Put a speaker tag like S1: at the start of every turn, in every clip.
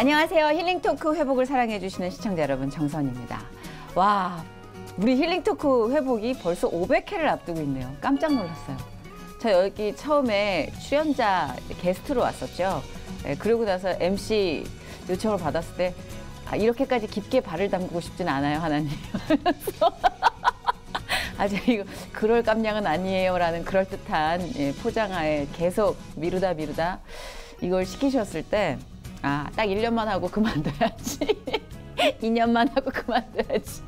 S1: 안녕하세요. 힐링토크 회복을 사랑해주시는 시청자 여러분, 정선입니다. 와, 우리 힐링토크 회복이 벌써 500회를 앞두고 있네요. 깜짝 놀랐어요. 저 여기 처음에 출연자 게스트로 왔었죠. 네, 그러고 나서 MC 요청을 받았을 때 이렇게까지 깊게 발을 담그고 싶진 않아요, 하나님. 아직 이거 그럴 깜냥은 아니에요라는 그럴듯한 포장하에 계속 미루다 이걸 시키셨을 때 딱 1년만 하고 그만둬야지. 2년만 하고 그만둬야지.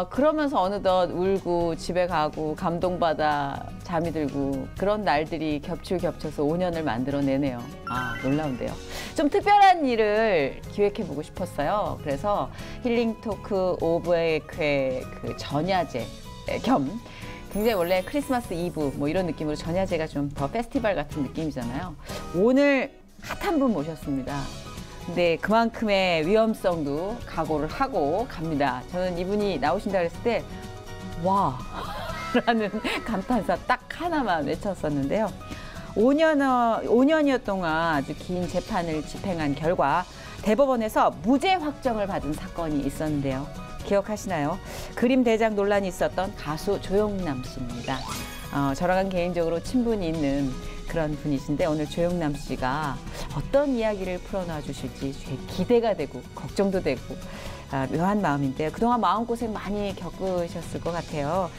S1: 그러면서 어느덧 울고 집에 가고 감동받아 잠이 들고 그런 날들이 겹쳐서 5년을 만들어내네요. 놀라운데요. 좀 특별한 일을 기획해보고 싶었어요. 그래서 힐링토크 500회 그 전야제 겸 굉장히 원래 크리스마스 이브 뭐 이런 느낌으로 전야제가 좀 더 페스티벌 같은 느낌이잖아요. 오늘 핫한 분 모셨습니다. 근데 그만큼의 위험성도 각오를 하고 갑니다. 저는 이분이 나오신다 그랬을 때 와 라는 감탄사 딱 하나만 외쳤었는데요. 5년여 동안 아주 긴 재판을 집행한 결과 대법원에서 무죄 확정을 받은 사건이 있었는데요. 기억하시나요? 그림 대장 논란이 있었던 가수 조영남 씨입니다. 저랑 개인적으로 친분이 있는 그런 분이신데 오늘 조영남 씨가 어떤 이야기를 풀어놔 주실지 기대가 되고 걱정도 되고 묘한 마음인데요. 그동안 마음고생 많이 겪으셨을 것 같아요.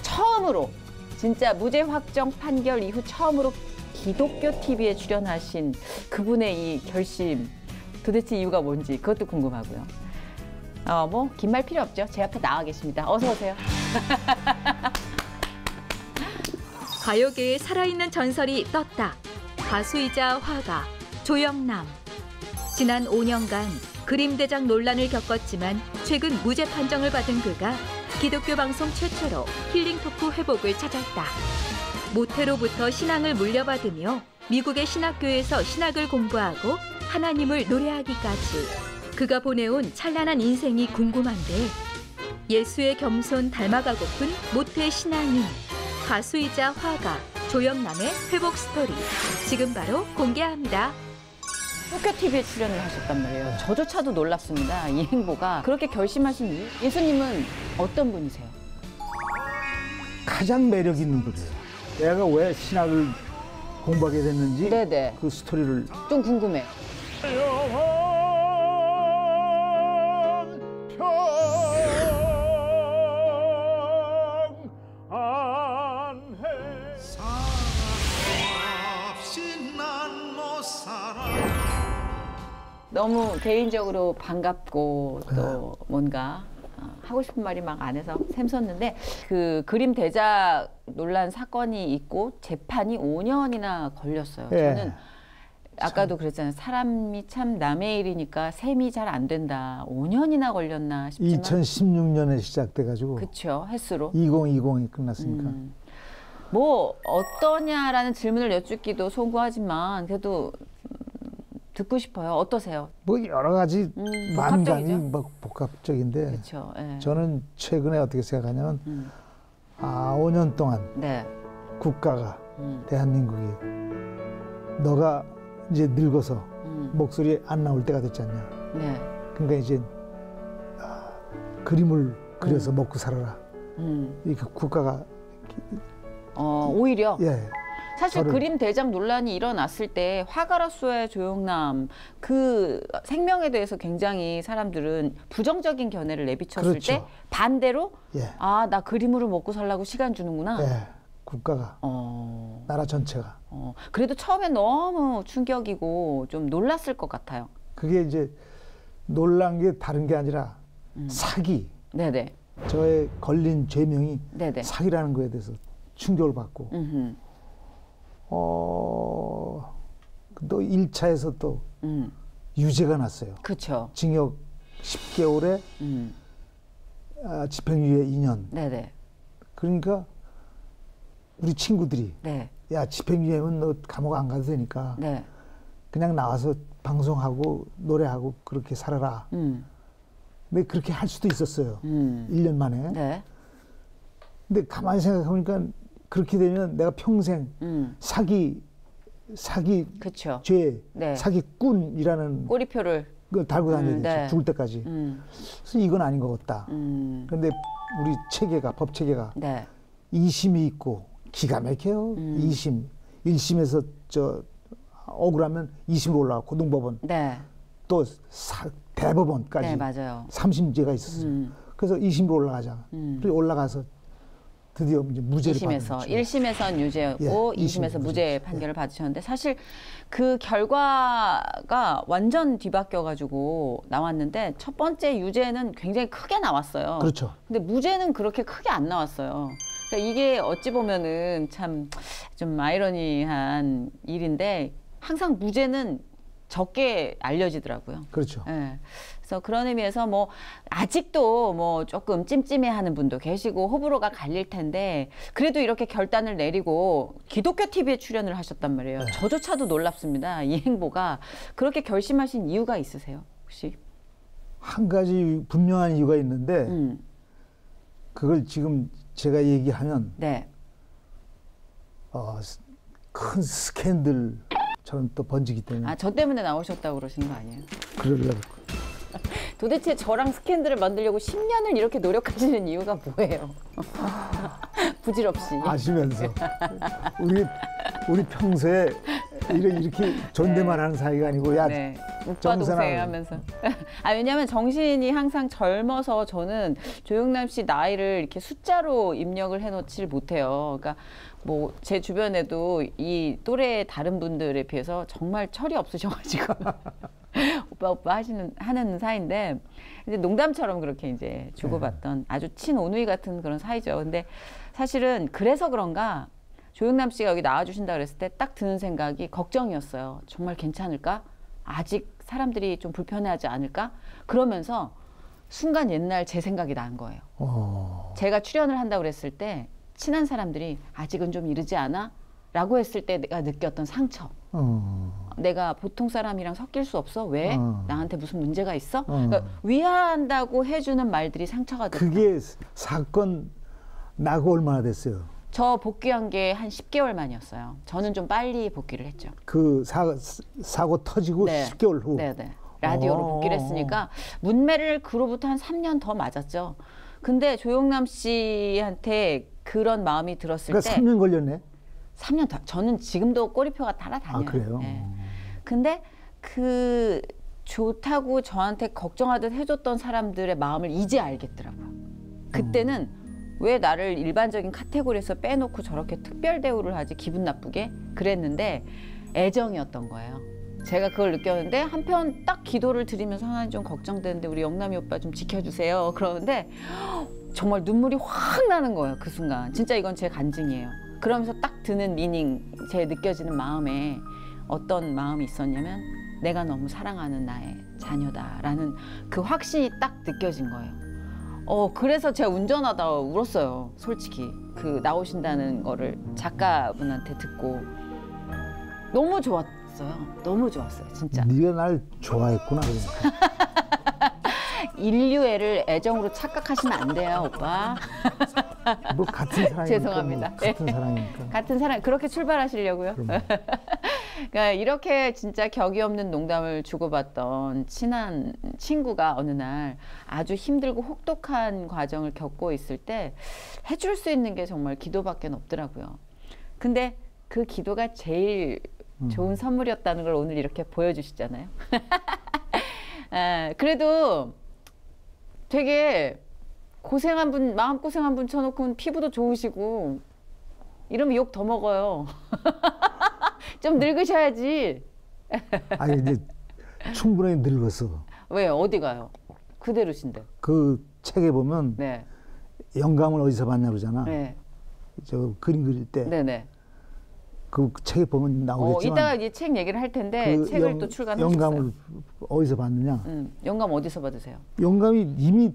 S1: 처음으로 진짜 무죄 확정 판결 이후 처음으로 기독교 TV에 출연하신 그분의 이 결심 도대체 이유가 뭔지 그것도 궁금하고요. 뭐 긴 말 필요 없죠. 제 앞에 나와 계십니다. 어서 오세요.
S2: 가요계에 살아있는 전설이 떴다. 가수이자 화가 조영남. 지난 5년간 그림대장 논란을 겪었지만 최근 무죄 판정을 받은 그가 기독교 방송 최초로 힐링토크 회복을 찾았다. 모태로부터 신앙을 물려받으며 미국의 신학교에서 신학을 공부하고 하나님을 노래하기까지 그가 보내온 찬란한 인생이 궁금한데 예수의 겸손 닮아가고픈 모태 신앙인 가수이자 화가 조영남의 회복 스토리 지금 바로 공개합니다.
S1: 학교 TV에 출연을 하셨단 말이에요. 저조차도 놀랍습니다. 이 행보가 그렇게 결심하신 이유? 예수님은 어떤 분이세요?
S3: 가장 매력 있는 분이에요. 내가 왜 신학을 공부하게 됐는지
S1: 네네.
S3: 그 스토리를
S1: 좀 궁금해요. 너무 개인적으로 반갑고 또 뭔가 하고 싶은 말이 막 안 해서 샘솟는데 그 그림 대작 논란 사건이 있고 재판이 5년이나 걸렸어요. 저는 아까도 그랬잖아요. 사람이 참 남의 일이니까 셈이 잘 안 된다. 5년이나 걸렸나 싶지만
S3: 2016년에 시작돼가지고
S1: 그렇죠. 횟수로
S3: 2020이 끝났으니까
S1: 뭐 어떠냐라는 질문을 여쭙기도 송구하지만 그래도 듣고 싶어요. 어떠세요?
S3: 뭐 여러 가지 만감이 막 복합적인데
S1: 그렇죠. 예.
S3: 저는 최근에 어떻게 생각하냐면 5년 동안
S1: 네.
S3: 국가가 대한민국이 너가 이제 늙어서 목소리 안 나올 때가 됐지 않냐.
S1: 네.
S3: 그러니까 이제 그림을 그려서 먹고 살아라. 이렇게 국가가
S1: 오히려 사실
S3: 저를
S1: 그림 대장 논란이 일어났을 때 화가로서의 조영남 그 생명에 대해서 굉장히 사람들은 부정적인 견해를 내비쳤을
S3: 그렇죠.
S1: 때 반대로 나 그림으로 먹고 살라고 시간 주는구나.
S3: 국가가 나라 전체가
S1: 그래도 처음엔 너무 충격이고 좀 놀랐을 것 같아요.
S3: 그게 이제 놀란 게 다른 게 아니라 사기.
S1: 네네.
S3: 저의 걸린 죄명이
S1: 네네.
S3: 사기라는 거에 대해서 충격을 받고 또 1차에서 또 유죄가 났어요.
S1: 그렇죠.
S3: 징역 10개월에 집행유예 2년.
S1: 네네.
S3: 그러니까 우리 친구들이
S1: 네.
S3: 야 집행유예면 너 감옥 안 가도 되니까
S1: 네.
S3: 그냥 나와서 방송하고 노래하고 그렇게 살아라. 근데 그렇게 할 수도 있었어요. 1년 만에.
S1: 네.
S3: 근데 가만히 생각해보니까 그렇게 되면 내가 평생 사기 사기
S1: 그쵸.
S3: 죄,
S1: 네.
S3: 사기꾼이라는
S1: 꼬리표를
S3: 걸 달고 다녀야 되죠.
S1: 네.
S3: 죽을 때까지. 그래서 이건 아닌 것 같다. 그런데 우리 체계가 법 체계가
S1: 네.
S3: 2심이 있고 기가 막혀요. 2심, 1심에서 저 억울하면 2심으로 올라가 고등법원,
S1: 네.
S3: 또 대법원까지
S1: 네, 맞아요.
S3: 3심제가 있었어요. 그래서 2심으로 올라가자. 그리고 올라가서 드디어 이제 무죄를
S1: 2심에서
S3: 받았죠.
S1: 1심에선 유죄였고
S3: 예,
S1: 2심에서
S3: 2심
S1: 무죄 판결을 받으셨는데 사실 그 결과가 완전 뒤바뀌어가지고 나왔는데 첫 번째 유죄는 굉장히 크게 나왔어요.
S3: 그렇죠.
S1: 근데 무죄는 그렇게 크게 안 나왔어요. 그러니까 이게 어찌 보면은 참 좀 아이러니한 일인데 항상 무죄는 적게 알려지더라고요.
S3: 그렇죠.
S1: 예. 그래서 그런 의미에서 뭐 아직도 뭐 조금 찜찜해하는 분도 계시고 호불호가 갈릴 텐데 그래도 이렇게 결단을 내리고 기독교 TV에 출연을 하셨단 말이에요.
S3: 네.
S1: 저조차도 놀랍습니다. 이 행보가 그렇게 결심하신 이유가 있으세요, 혹시?
S3: 한 가지 분명한 이유가 있는데 그걸 지금 제가 얘기하면
S1: 네.
S3: 큰 스캔들처럼 또 번지기 때문에
S1: 아, 저 때문에 나오셨다고 그러시는 거 아니에요?
S3: 그러려고.
S1: 도대체 저랑 스캔들을 만들려고 10년을 이렇게 노력하시는 이유가 뭐예요? 부질없이.
S3: 아시면서 우리 평소에 이렇게 존댓말 하는 사이가 아니고 야
S1: 네. 오빠
S3: 정선아.
S1: 동생 하면서. 아, 왜냐하면 정신이 항상 젊어서 저는 조영남 씨 나이를 이렇게 숫자로 입력을 해놓질 못해요. 그러니까 뭐 제 주변에도 이 또래 다른 분들에 비해서 정말 철이 없으셔가지고 오빠 하는 사이인데 이제 농담처럼 그렇게 이제 주고받던 아주 친오누이 같은 그런 사이죠. 근데 사실은 그래서 그런가 조영남 씨가 여기 나와주신다 그랬을 때 딱 드는 생각이 걱정이었어요. 정말 괜찮을까? 아직 사람들이 좀 불편해하지 않을까? 그러면서 순간 옛날 제 생각이 난 거예요. 제가 출연을 한다고 그랬을 때 친한 사람들이 아직은 좀 이르지 않아? 라고 했을 때 내가 느꼈던 상처. 내가 보통 사람이랑 섞일 수 없어? 왜? 나한테 무슨 문제가 있어? 그러니까 위한다고 해주는 말들이 상처가 됐다.
S3: 그게 사건 나고 얼마나 됐어요?
S1: 저 복귀한 게 한 10개월 만이었어요. 저는 좀 빨리 복귀를 했죠.
S3: 그 사고 터지고
S1: 네.
S3: 10개월 후.
S1: 네네. 라디오로 복귀를 했으니까 문매를 그로부터 한 3년 더 맞았죠. 근데 조영남 씨한테 그런 마음이 들었을
S3: 그러니까
S1: 때
S3: 3년 걸렸네.
S1: 3년 더. 저는 지금도 꼬리표가 따라다녀요.
S3: 아, 그래요?
S1: 네. 근데 그 좋다고 저한테 걱정하듯 해줬던 사람들의 마음을 이제 알겠더라고요. 그때는 왜 나를 일반적인 카테고리에서 빼놓고 저렇게 특별 대우를 하지 기분 나쁘게 그랬는데 애정이었던 거예요. 제가 그걸 느꼈는데 한편 딱 기도를 드리면서 하나님 좀 걱정되는데 우리 영남이 오빠 좀 지켜주세요. 그러는데 정말 눈물이 확 나는 거예요. 그 순간. 진짜 이건 제 간증이에요. 그러면서 딱 드는 미닝, 제 느껴지는 마음에 어떤 마음이 있었냐면 내가 너무 사랑하는 나의 자녀다라는 그 확신이 딱 느껴진 거예요. 그래서 제가 운전하다가 울었어요. 솔직히. 그 나오신다는 거를 작가분한테 듣고 너무 좋았어요. 너무 좋았어요. 진짜.
S3: 네가 날 좋아했구나. 그러니까.
S1: 인류애를 애정으로 착각하시면 안 돼요, 오빠.
S3: 뭐 같은 사랑이니까.
S1: 죄송합니다.
S3: 뭐 같은 사랑이니까.
S1: 같은 사람 그렇게 출발하시려고요? 그러니까 이렇게 진짜 격이 없는 농담을 주고받던 친한 친구가 어느 날 아주 힘들고 혹독한 과정을 겪고 있을 때 해줄 수 있는 게 정말 기도밖에 없더라고요. 근데 그 기도가 제일 좋은 선물이었다는 걸 오늘 이렇게 보여주시잖아요. 그래도 되게 고생한 분, 마음고생한 분 쳐놓고는 피부도 좋으시고 이러면 욕 더 먹어요. 좀 늙으셔야지.
S3: 아니 이제 충분히 늙었어.
S1: 왜요? 어디 가요? 그대로신데.
S3: 그 책에 보면
S1: 네.
S3: 영감을 어디서 받냐 그러잖아.
S1: 네.
S3: 저 그림 그릴 때.
S1: 네네.
S3: 그 책에 보면 나오겠지만.
S1: 이따가 이 책 얘기를 할 텐데
S3: 그
S1: 책을 또 출간하셨어요.
S3: 영감을 어디서 받느냐?
S1: 영감 어디서 받으세요?
S3: 영감이 이미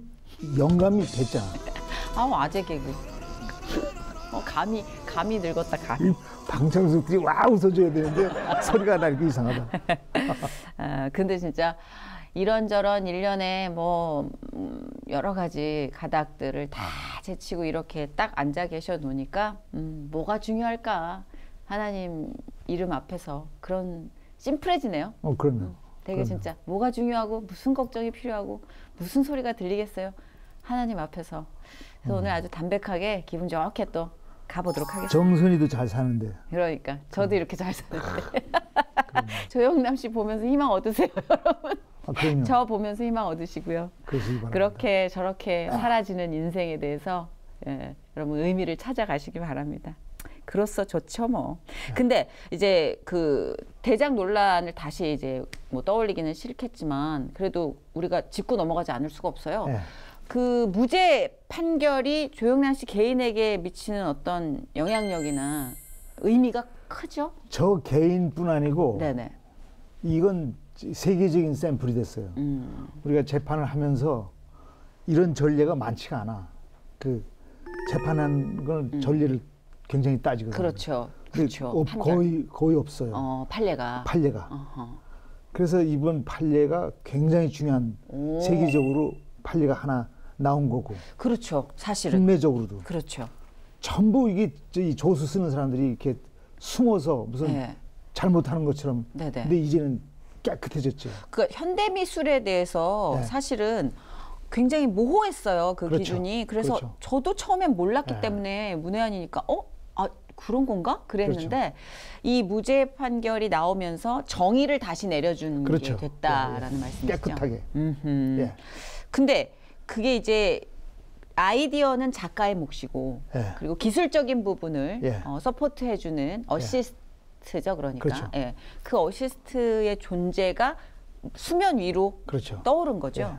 S3: 영감이 됐잖아.
S1: 아우 아재 개그. 감이 늙었다 감이.
S3: 이 방청석들이 와 웃어줘야 되는데 소리가 나니까 이상하다.
S1: 근데 진짜 이런저런 일련의 뭐 여러 가지 가닥들을 다 제치고 이렇게 딱 앉아 계셔 놓으니까 뭐가 중요할까? 하나님 이름 앞에서 그런 심플해지네요.
S3: 그럼요.
S1: 되게
S3: 그럼요.
S1: 진짜 뭐가 중요하고 무슨 걱정이 필요하고 무슨 소리가 들리겠어요. 하나님 앞에서. 그래서 오늘 아주 담백하게 기분 좋게 또 가보도록 하겠습니다.
S3: 정선이도 잘 사는데.
S1: 그러니까 저도 이렇게 잘 사는데. 조영남 씨 보면서 희망 얻으세요, 여러분.
S3: 그럼요.
S1: 저 보면서 희망 얻으시고요. 그렇게 저렇게 사라지는 인생에 대해서 여러분 의미를 찾아가시기 바랍니다. 그로써 좋죠, 뭐. 근데 이제 그 대장 논란을 다시 이제 뭐 떠올리기는 싫겠지만 그래도 우리가 짚고 넘어가지 않을 수가 없어요. 그 무죄 판결이 조영남 씨 개인에게 미치는 어떤 영향력이나 의미가 크죠?
S3: 저 개인뿐 아니고
S1: 네네.
S3: 이건 세계적인 샘플이 됐어요. 우리가 재판을 하면서 이런 전례가 많지가 않아. 그 재판한 건 전례를 굉장히 따지거든요.
S1: 그렇죠. 그렇죠.
S3: 거의 없어요.
S1: 판례가.
S3: 그래서 이번 판례가 굉장히 중요한 세계적으로 판례가 하나 나온 거고.
S1: 그렇죠. 사실은.
S3: 국내적으로도.
S1: 그렇죠.
S3: 전부 이게 이 조수 쓰는 사람들이 이렇게 숨어서 무슨 잘못하는 것처럼. 근데 이제는 깨끗해졌죠.
S1: 그 현대미술에 대해서 사실은 굉장히 모호했어요. 그 기준이. 그래서 저도 처음엔 몰랐기 때문에 문외한이니까 그런 건가? 그랬는데 이 무죄 판결이 나오면서 정의를 다시 내려준 게 됐다라는 말씀이시죠.
S3: 깨끗하게.
S1: 근데 그게 이제 아이디어는 작가의 몫이고 그리고 기술적인 부분을 서포트해주는 어시스트죠. 그러니까 그 어시스트의 존재가 수면 위로 떠오른 거죠.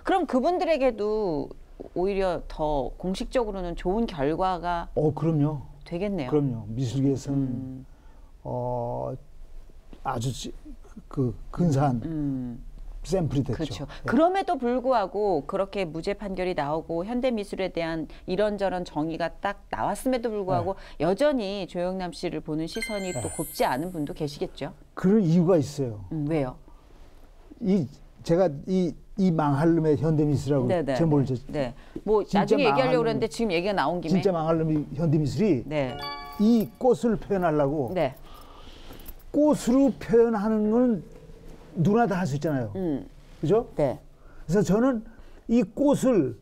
S1: 그럼 그분들에게도 오히려 더 공식적으로는 좋은 결과가
S3: 그럼요.
S1: 되겠네요.
S3: 그럼요. 미술계에서는 아주 그 근사한 샘플이 됐죠.
S1: 그렇죠. 그럼에도 불구하고 그렇게 무죄 판결이 나오고 현대미술에 대한 이런저런 정의가 딱 나왔음에도 불구하고 여전히 조영남 씨를 보는 시선이 또 곱지 않은 분도 계시겠죠.
S3: 그럴 이유가 있어요.
S1: 왜요?
S3: 제가 이 망할 놈의 현대미술이라고 제목을
S1: 뭐 나중에 얘기하려고 그랬는데 지금 얘기가 나온 김에
S3: 진짜 망할 놈의 현대미술이 이 꽃을 표현하려고 꽃으로 표현하는 건 누구나 다 할 수 있잖아요. 그죠? 그래서 저는 이 꽃을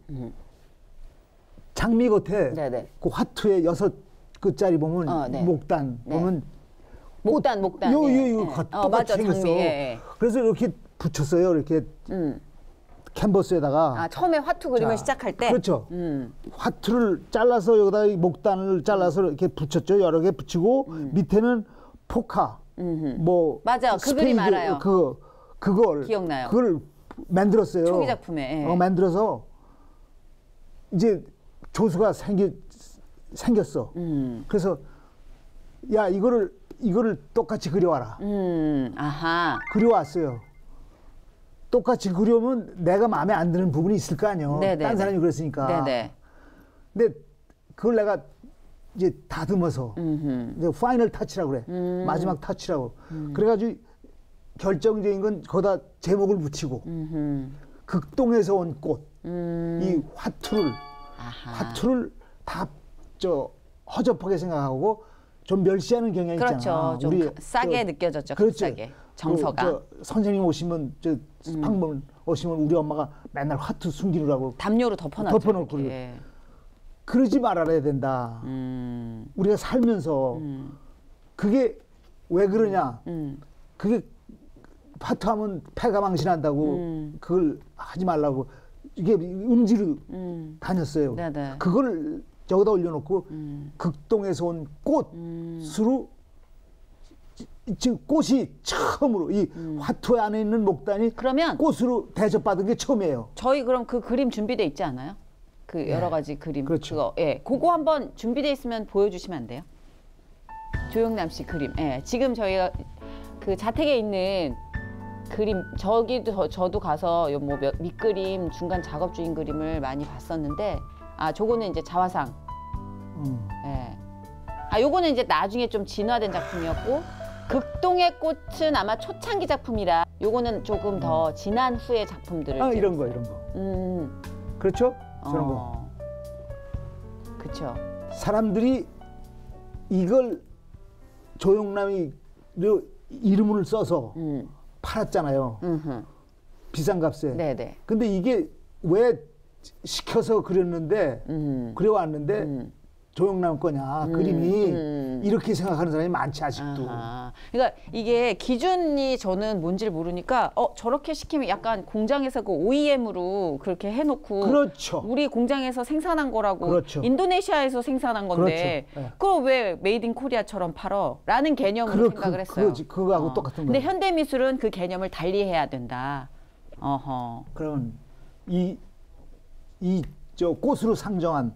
S3: 장미 겉에 그 화투에 6끝짜리 보면 목단 보면
S1: 목단
S3: 똑같이 생겼어. 그래서 이렇게 붙였어요. 이렇게 캔버스에다가.
S1: 처음에 화투 그림을 시작할 때.
S3: 그렇죠. 화투를 잘라서 여기다 목단을 잘라서 이렇게 붙였죠. 여러 개 붙이고 밑에는 포카. 뭐
S1: 맞아. 그 그림 알아요.
S3: 그걸
S1: 기억나요.
S3: 그걸 만들었어요.
S1: 초기 작품에.
S3: 만들어서 이제 조수가 생겼어. 그래서 야 이거를 똑같이 그려와라. 그려왔어요. 똑같이 그려면 내가 마음에 안 드는 부분이 있을 거 아니에요. 딴 사람이 그랬으니까. 근데 그걸 내가 이제 다듬어서 이제 파이널 터치라고 그래. 마지막 터치라고. 그래가지고 결정적인 건 거기다 제목을 붙이고 극동에서 온 꽃. 이 화투를 다 허접하게 생각하고 좀 멸시하는 경향이 있잖아.
S1: 좀 싸게 느껴졌죠. 값싸게. 정서가.
S3: 선생님 오시면 방문 오시면 우리 엄마가 맨날 화투 숨기느라고
S1: 담요로 덮어놓고
S3: 그러지 말아야 된다. 우리가 살면서 그게 왜 그러냐? 그게 화투하면 패가 망신한다고 그걸 하지 말라고 이게 음지로 다녔어요. 그걸 여기다 올려놓고 극동에서 온 꽃으로 지금 꽃이 처음으로 이 화투 안에 있는 목단이
S1: 그러면
S3: 꽃으로 대접받은 게 처음이에요.
S1: 저희 그럼 그 그림 준비돼 있지 않아요? 그 여러 가지 그림.
S3: 그렇죠.
S1: 그거 한번 준비돼 있으면 보여주시면 안 돼요? 조영남 씨 그림. 지금 저희가 그 자택에 있는 그림 저도 가서 뭐 밑그림 중간 작업 중인 그림을 많이 봤었는데 저거는 이제 자화상. 요거는 이제 나중에 좀 진화된 작품이었고 극동의 꽃은 아마 초창기 작품이라 요거는 조금 더 지난 후의 작품들을
S3: 이런 거 그렇죠? 저런 거.
S1: 그렇죠.
S3: 사람들이 이걸 조영남이 이름을 써서 팔았잖아요. 비싼 값에.
S1: 네네.
S3: 근데 이게 왜 시켜서 그렸는데 그려왔는데 조영남 거냐 그림이 이렇게 생각하는 사람이 많지 아직도.
S1: 그러니까 이게 기준이 저는 뭔지를 모르니까 저렇게 시키면 약간 공장에서 그 OEM으로 그렇게 해놓고
S3: 그렇죠.
S1: 우리 공장에서 생산한 거라고
S3: 그렇죠.
S1: 인도네시아에서 생산한 건데
S3: 그렇죠.
S1: 그걸 왜 메이드 인 코리아처럼 팔어? 라는 개념으로 생각을 했어요.
S3: 그거하고 똑같은 거예요.
S1: 근데 현대미술은 그 개념을 달리해야 된다.
S3: 그러면 저 꽃으로 상정한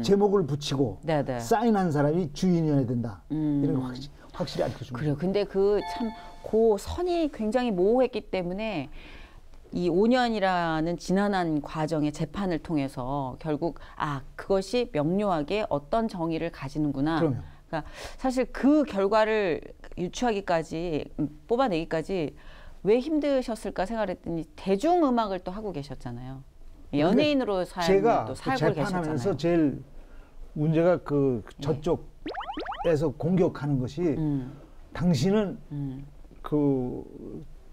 S3: 제목을 붙이고
S1: 네네.
S3: 사인한 사람이 주인이어야 된다. 이런 거 확실히 알려줍니다.
S1: 그래요. 근데 그 참 그 선이 굉장히 모호했기 때문에 이 5년이라는 지난한 과정의 재판을 통해서 결국 그것이 명료하게 어떤 정의를 가지는구나.
S3: 그럼요.
S1: 그러니까 사실 그 결과를 유추하기까지 뽑아내기까지 왜 힘드셨을까 생각했더니 대중음악을 또 하고 계셨잖아요. 연예인으로
S3: 제가
S1: 또 살고
S3: 재판하면서
S1: 계셨잖아요.
S3: 제일 문제가 저쪽에서 공격하는 것이 당신은 그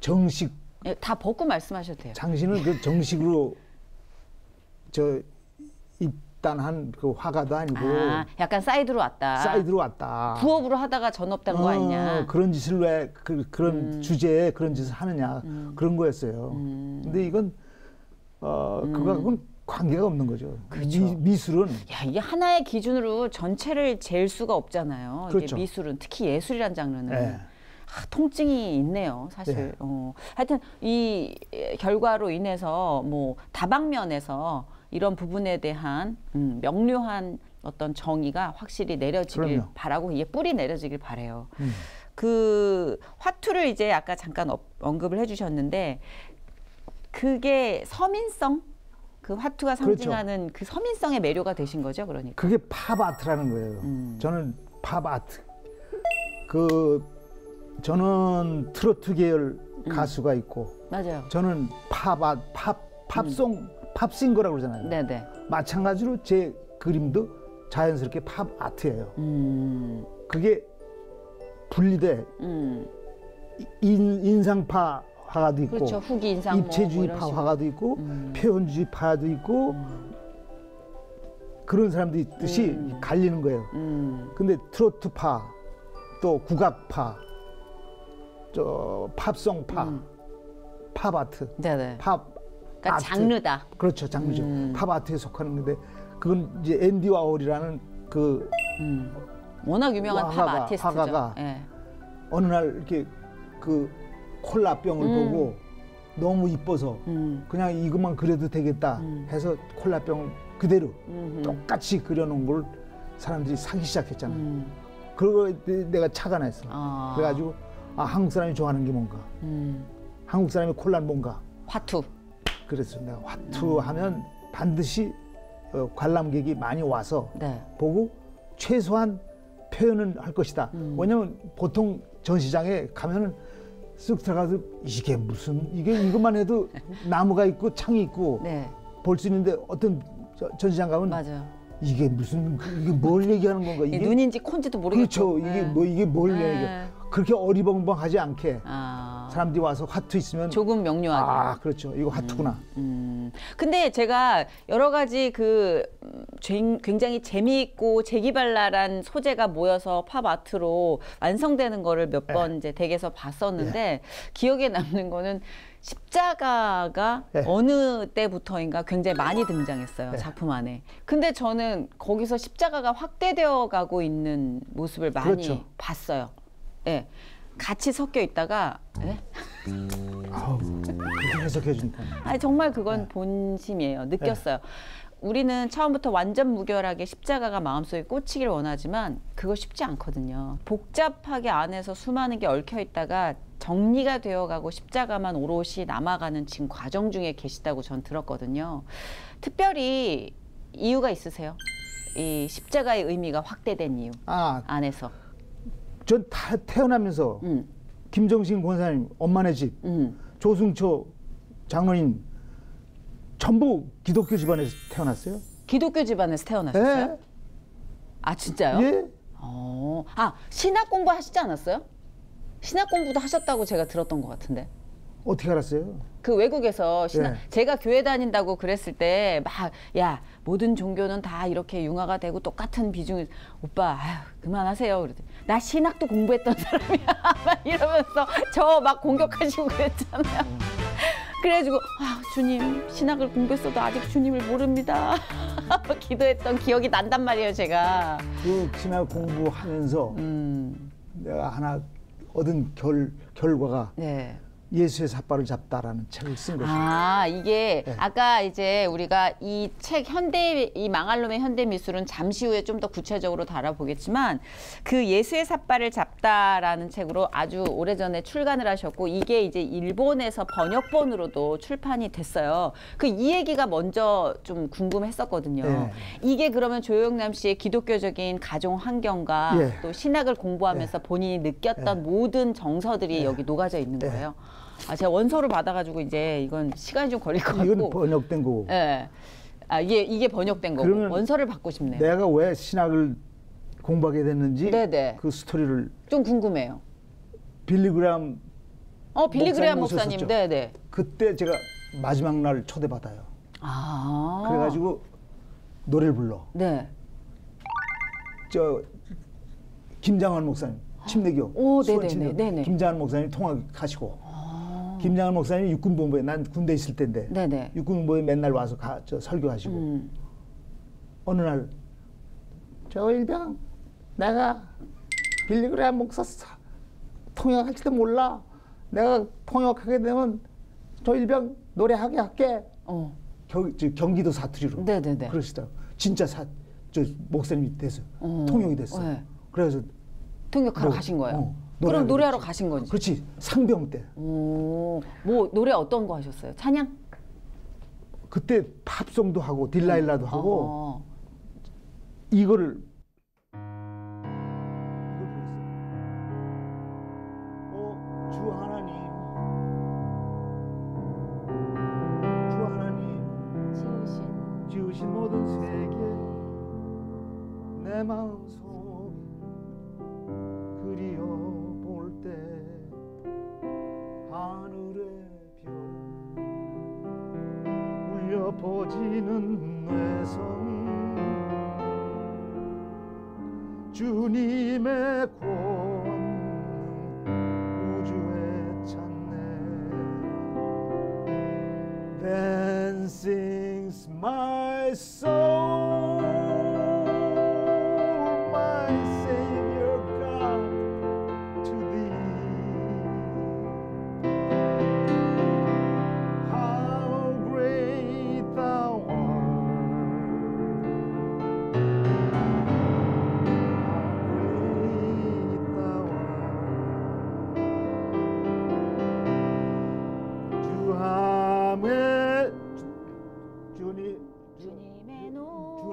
S3: 정식
S1: 다 벗고 말씀하셔도 돼요.
S3: 당신은 그 정식으로 입단한 그 화가도 아니고
S1: 약간 사이드로 왔다. 부업으로 하다가 전업된 거 아니냐.
S3: 그런 짓을 왜 그런 주제에 그런 짓을 하느냐 그런 거였어요. 근데 이건 그거하고는 관계가 없는 거죠.
S1: 그렇죠.
S3: 미술은
S1: 이게 하나의 기준으로 전체를 잴 수가 없잖아요.
S3: 그렇죠.
S1: 이게 미술은 특히 예술이란 장르는
S3: 네.
S1: 통증이 있네요, 사실.
S3: 네.
S1: 하여튼 이 결과로 인해서 뭐 다방면에서 이런 부분에 대한 명료한 어떤 정의가 확실히 내려지길
S3: 그럼요.
S1: 바라고 이게 뿌리 내려지길 바래요. 그 화투를 이제 아까 잠깐 언급을 해주셨는데. 그게 서민성? 그 화투가 상징하는 그 서민성의 매료가 되신 거죠, 그러니까.
S3: 그게 팝아트라는 거예요. 저는 팝아트. 저는 트로트 계열 가수가 있고,
S1: 맞아요.
S3: 저는 팝싱거라고 그러잖아요.
S1: 네네.
S3: 마찬가지로 제 그림도 자연스럽게 팝아트예요. 그게 분리돼. 인상파 화가도 있고,
S1: 그렇죠. 후기 인상
S3: 입체주의파 화가도 있고, 표현주의파도 있고, 그런 사람들이 있듯이 갈리는 거예요. 근데 트로트파, 또 국악파, 팝송파, 팝아트,
S1: 네네.
S3: 팝
S1: 그러니까
S3: 아트.
S1: 장르다.
S3: 그렇죠, 장르죠. 팝아트에 속하는 건데, 그건 이제 앤디 와홀이라는 그
S1: 워낙 유명한 팝 아티스트죠.
S3: 화가가
S1: 네.
S3: 어느 날 이렇게 그 콜라병을 보고 너무 이뻐서 그냥 이것만 그려도 되겠다 해서 콜라병을 그대로 똑같이 그려놓은 걸 사람들이 사기 시작했잖아요. 그러고 내가 차가 났어. 그래가지고 한국 사람이 좋아하는 게 뭔가, 한국 사람이 콜라는 뭔가.
S1: 화투.
S3: 그래서 내가 화투 하면 반드시 관람객이 많이 와서 보고 최소한 표현은 할 것이다. 왜냐면 보통 전시장에 가면은 쓱 들어가서 이게 무슨 이것만 해도 나무가 있고 창이 있고 볼 수 있는데 어떤 전시장 가면
S1: 맞아요.
S3: 이게 뭘 얘기하는 건가? 이게
S1: 눈인지 콘지도 모르겠고.
S3: 그렇죠. 이게 뭘 얘기해? 그렇게 어리벙벙하지 않게 사람들이 와서 화투 있으면
S1: 조금 명료하게.
S3: 그렇죠. 이거 화투구나.
S1: 근데 제가 여러 가지 굉장히 재미있고 재기발랄한 소재가 모여서 팝 아트로 완성되는 거를 몇 번 이제 댁에서 봤었는데 기억에 남는 거는 십자가가 어느 때부터인가 굉장히 많이 등장했어요. 작품 안에. 근데 저는 거기서 십자가가 확대되어 가고 있는 모습을 많이 봤어요. 예. 같이 섞여 있다가
S3: 그렇게 해석해 준다.
S1: 정말 그건 본심이에요. 느꼈어요. 우리는 처음부터 완전 무결하게 십자가가 마음속에 꽂히길 원하지만 그거 쉽지 않거든요. 복잡하게 안에서 수많은 게 얽혀 있다가 정리가 되어가고 십자가만 오롯이 남아가는 지금 과정 중에 계시다고 전 들었거든요. 특별히 이유가 있으세요? 이 십자가의 의미가 확대된 이유 안에서.
S3: 전 다 태어나면서 김정신 권사님 엄마네 집, 조승초 장로님 전부 기독교 집안에서 태어났어요.
S1: 기독교 집안에서 태어나셨어요? 진짜요?
S3: 예.
S1: 신학 공부 하시지 않았어요? 신학 공부도 하셨다고 제가 들었던 것 같은데.
S3: 어떻게 알았어요?
S1: 그 외국에서
S3: 예.
S1: 제가 교회 다닌다고 그랬을 때 막 야 모든 종교는 다 이렇게 융화가 되고 똑같은 비중이 오빠 아유, 그만하세요. 그랬더니 나 신학도 공부했던 사람이야. 막 이러면서 저 막 공격하시고 그랬잖아요. 그래가지고 주님 신학을 공부했어도 아직 주님을 모릅니다. 기도했던 기억이 난단 말이에요 제가.
S3: 그 신학 공부하면서 내가 하나 얻은 결과가
S1: 네.
S3: 예수의 삿발을 잡다라는 책을 쓴 것입니다.
S1: 이게
S3: 네.
S1: 아까 이제 우리가 이 책 이 망할 놈의 현대 미술은 잠시 후에 좀 더 구체적으로 다뤄보겠지만 그 예수의 삿발을 잡다라는 책으로 아주 오래전에 출간을 하셨고 이게 이제 일본에서 번역본으로도 출판이 됐어요. 이 얘기가 먼저 좀 궁금했었거든요.
S3: 네.
S1: 이게 그러면 조영남 씨의 기독교적인 가정 환경과
S3: 예.
S1: 또 신학을 공부하면서 본인이 느꼈던 모든 정서들이 여기 녹아져 있는
S3: 예.
S1: 거예요. 제가 원서를 받아가지고 이제 이건 시간이 좀 걸릴 것 같고.
S3: 이건 번역된 거고.
S1: 예. 이게 번역된 거고. 원서를 받고 싶네요.
S3: 내가 왜 신학을 공부하게 됐는지
S1: 네네.
S3: 그 스토리를
S1: 좀 궁금해요.
S3: 빌리그람
S1: 빌리그람 목사님.
S3: 오셨었죠.
S1: 네네.
S3: 그때 제가 마지막 날 초대받아요. 그래가지고 노래를 불러.
S1: 네.
S3: 김장환 목사님, 침례교
S1: 네네.
S3: 김장환 목사님 통역하시고 김장환 목사님이 육군본부에 난 군대 있을 때인데
S1: 네네.
S3: 육군본부에 맨날 와서 설교하시고 어느 날 저 일병 내가 빌리그람 목사 통역할지도 몰라. 내가 통역하게 되면 저 일병 노래하게 할게. 경기도 사투리로.
S1: 네네네.
S3: 그러시더라고. 진짜 저 목사님이 됐어. 통역이 됐어.
S1: 네.
S3: 그래서
S1: 통역하러 가신 거예요. 그럼 노래하러 가신 거지.
S3: 그렇지. 상병 때.
S1: 뭐 노래 어떤 거 하셨어요? 찬양?
S3: 그때 팝송도 하고 딜라일라도 하고 이거를 불렀어요. 주 하나님 지으신 모든 세계 내 마음속에 그리워볼 때 하늘의 별 울려 퍼지는 뇌성 주님의 권능 우주에 찾네 Then sings my soul my Savior God to thee How great thou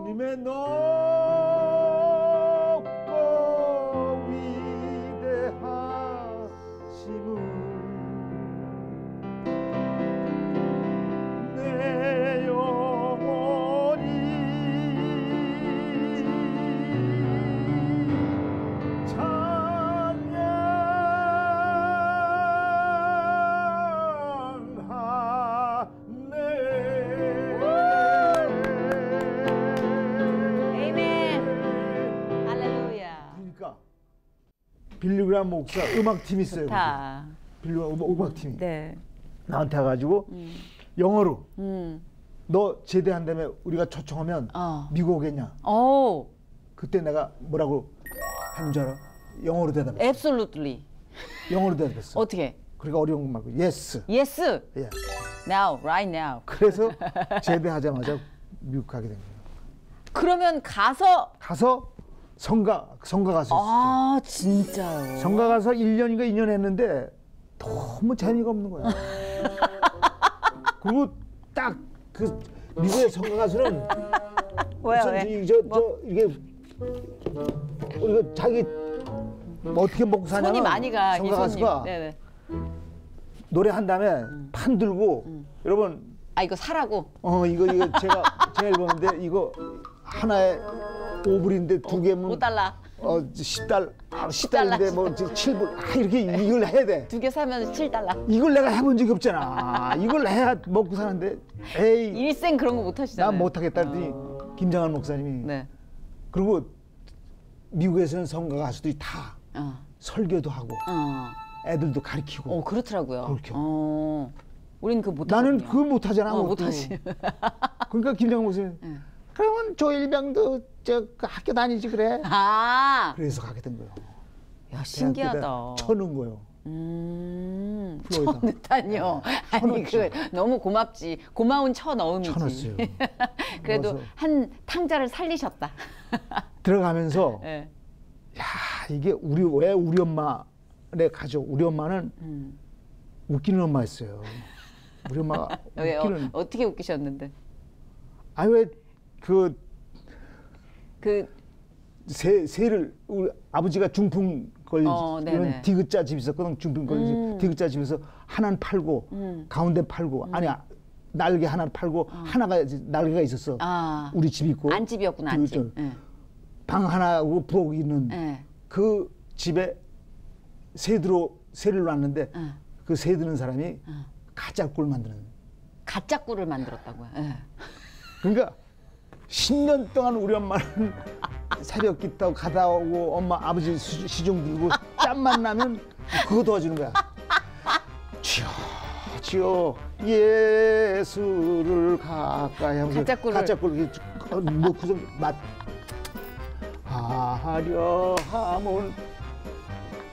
S3: 주님의 높고 위대하심을 내 영혼이 빌리그람 목사 음악팀이 있어요. 빌리그람 음악팀이.
S1: 네.
S3: 나한테 와가지고 영어로 너 제대한 다음에 우리가 초청하면 미국 오겠냐. 그때 내가 뭐라고 했는 줄 알아? 영어로 대답했어.
S1: Absolutely.
S3: 영어로 대답했어.
S1: 어떻게?
S3: 그러니까 어려운 거 말고 yes.
S1: Yes.
S3: Yeah.
S1: Now, right now.
S3: 그래서 제대하자마자 미국 가게 된 거예요.
S1: 그러면 가서
S3: 성가 가수
S1: 아, 진짜요?
S3: 성가 가서 1년인가 2년 했는데 너무 재미가 없는 거야. 그리고 딱 그 미국의 성가 가수는
S1: 왜?
S3: 이게 우리가 자기 어떻게 먹고 사냐면
S1: 손이 많이 가.
S3: 성가 가수가
S1: 네네.
S3: 노래한 다음에 판 들고 여러분
S1: 이거 사라고?
S3: 이거 제가 읽었는데 이거 하나에 5불인데 두 개면
S1: 5달러.
S3: 10달러, 10달러인데 뭐 7불, 이렇게 이걸 해야 돼.
S1: 2개 사면 7달러.
S3: 이걸 내가 해본 적이 없잖아. 이걸 해야 먹고 사는데, 에이.
S1: 일생 그런 거 못 하시잖아요.
S3: 난 못하겠다 했더니 김장한 목사님이.
S1: 네.
S3: 그리고 미국에서는 성가 가수들이 다 설교도 하고 애들도 가르치고.
S1: 그렇더라고요.
S3: 그렇게.
S1: 우리는 그거 못하거든요.
S3: 나는 그거 못하잖아.
S1: 못하시.
S3: 그러니까 김장한 목사님. 그러면 조일병도 저 학교 다니지 그래. 그래서 가게 된 거예요.
S1: 야, 신기하다.
S3: 쳐놓은 거예요.
S1: 쳐넣다니요. 아니 너무 고맙지. 고마운 쳐넣음이지.
S3: 쳐넣었어요.
S1: 그래도 한 탕자를 살리셨다.
S3: 들어가면서 야, 이게 왜 우리 엄마네 가족, 우리 엄마는 웃기는 엄마였어요. 우리 엄마가
S1: 왜요? 어떻게 웃기셨는데?
S3: 왜 새를 우리 아버지가 중풍 걸린 이런 디귿자 집 있었거든. 중풍 걸린 디귿자 집에서 하나는 팔고 가운데 팔고 아니야 날개 하나를 팔고 하나가 날개가 있었어. 우리 집 있고
S1: 안집이었구나. 안집.
S3: 방 하나하고 부엌 있는 그 집에 새를 놨는데 그 새 드는 사람이 가짜 꿀 만드는.
S1: 가짜 꿀을 만들었다고요.
S3: 그러니까 10년 동안 우리 엄마는 새벽 기타 가다 오고 엄마 아버지 시중 들고 짬만 나면 그거 도와주는 거야. 주여 예수를 가까이 하면서 가짜 꿀 넣고서 맛 하려 함은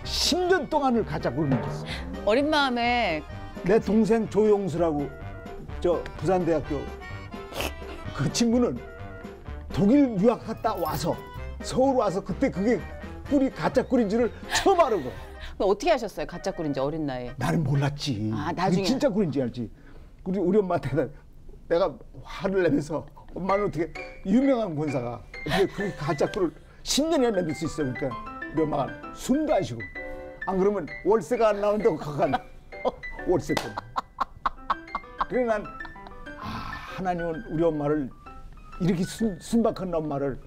S3: 10년 동안을 가짜 꿀을 먹었어.
S1: 어린 마음에
S3: 내 동생 조용수라고 저 부산대학교 그 친구는 독일 유학 갔다 와서 서울 와서 그때 그게 꿀이 가짜 꿀인 줄을 처음 알고.
S1: 어떻게 하셨어요? 가짜 꿀인지 어린 나이에.
S3: 나는 몰랐지.
S1: 나중에
S3: 진짜 꿀인지 알지. 우리 엄마한테 내가 화를 내면서 엄마는 어떻게 유명한 권사가 어떻게 그 가짜 꿀을 10년이나 만들 수 있어. 그러니까 우리 엄마가 숨도 안 쉬고 안 그러면 월세가 안 나온다고 가간 월세 때문에. 그래 난 하나님은 우리 엄마를 이렇게 순박한 엄마를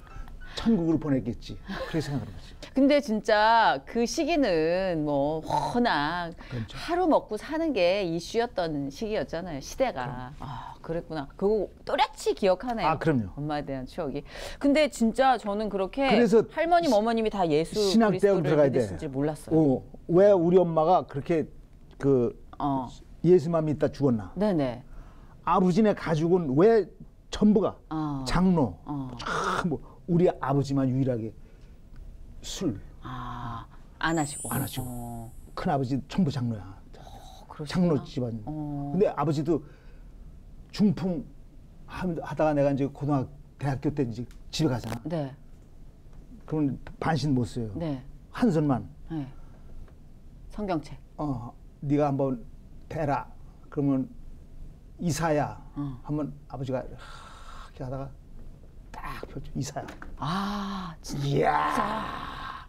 S3: 천국으로 보냈겠지. 그렇게 생각하는 거지.
S1: 근데 진짜 그 시기는 뭐 워낙
S3: 그렇죠.
S1: 하루 먹고 사는 게 이슈였던 시기였잖아요. 시대가. 그랬구나. 그거 또렷이 기억하네요.
S3: 그럼요.
S1: 엄마에 대한 추억이. 근데 진짜 저는 그렇게
S3: 그래서
S1: 할머님 어머님이 다 예수
S3: 신학대학 들어가야 돼.
S1: 믿으신지 몰랐어요.
S3: 왜 우리 엄마가 그렇게 예수만 믿다 죽었나?
S1: 네네.
S3: 아버지네 가족은 왜 전부가 장로, 우리 아버지만 유일하게 술
S1: 안 하시고.
S3: 큰 아버지 전부 장로야. 장로 집안. 근데 아버지도 중풍 하다가 내가 이제 대학교 때 이제 집에 가잖아.
S1: 네.
S3: 그러면 반신 못 써요.
S1: 네.
S3: 한 손만.
S1: 네. 성경책.
S3: 네가 한번 대라. 그러면 이사야. 하면 아버지가 이렇게 하다가 딱 펴줘. 이사야.
S1: 진짜.
S3: 이야.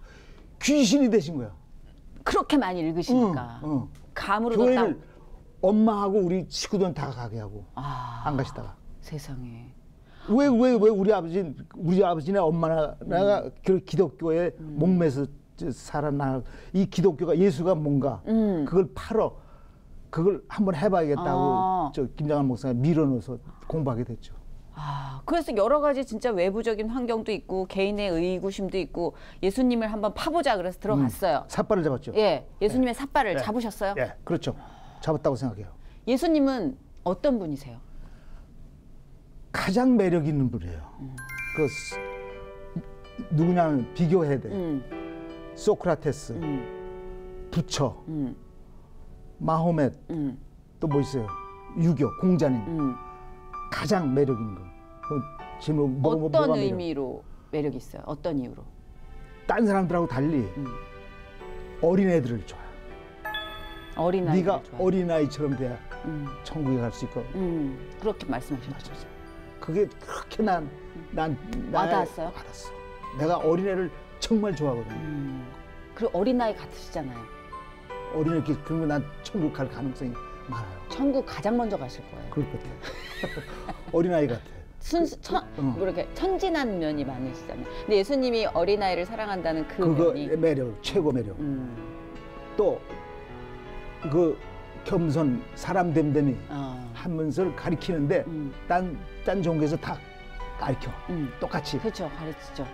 S3: 귀신이 되신 거야.
S1: 그렇게 많이 읽으시니까. 감으로도
S3: 교회를 엄마하고 우리 식구들은 다 가게 하고 안 가시다가.
S1: 세상에.
S3: 왜 우리 아버지네 엄마나 내가 기독교에 목매서 살아나 이 기독교가 예수가 뭔가 그걸 팔어 그걸 한번 해봐야겠다고 저 김장한 목사가 밀어넣어서 공부하게 됐죠.
S1: 그래서 여러 가지 진짜 외부적인 환경도 있고 개인의 의구심도 있고 예수님을 한번 파보자 그래서 들어갔어요.
S3: 삿발을 잡았죠.
S1: 예, 예수님의 삿발을 잡으셨어요?
S3: 예, 그렇죠. 잡았다고 생각해요.
S1: 예수님은 어떤 분이세요?
S3: 가장 매력 있는 분이에요. 누구냐면 비교해야 돼. 소크라테스, 부처, 마호멧, 또 뭐 있어요? 유교, 공자님. 가장 매력 있는 거. 질문
S1: 어떤 의미로 매력이 있어요? 어떤 이유로?
S3: 딴 사람들하고 달리 어린애들을 좋아해.
S1: 어린아이를
S3: 네가
S1: 좋아해요.
S3: 어린아이처럼 돼야 천국에 갈 수 있고.
S1: 그렇게 말씀하셨죠.
S3: 그게 그렇게 난
S1: 와닿았어요?
S3: 와닿았어. 내가 어린애를 정말 좋아하거든.
S1: 그리고 어린아이 같으시잖아요.
S3: 어린애 그러면 난 천국 갈 가능성이 많아요.
S1: 천국 가장 먼저 가실 거예요.
S3: 그럴 것 같아. 어린아이 같아.
S1: 뭐 이렇게 천진한 면이 많으시잖아요. 근데 예수님이 어린아이를 사랑한다는
S3: 그거
S1: 면이
S3: 매력, 최고 매력. 또 그 겸손, 사람 됨됨이 하면서 가리키는데 딴 종교에서 다 가르쳐. 똑같이.
S1: 그렇죠, 가르치죠.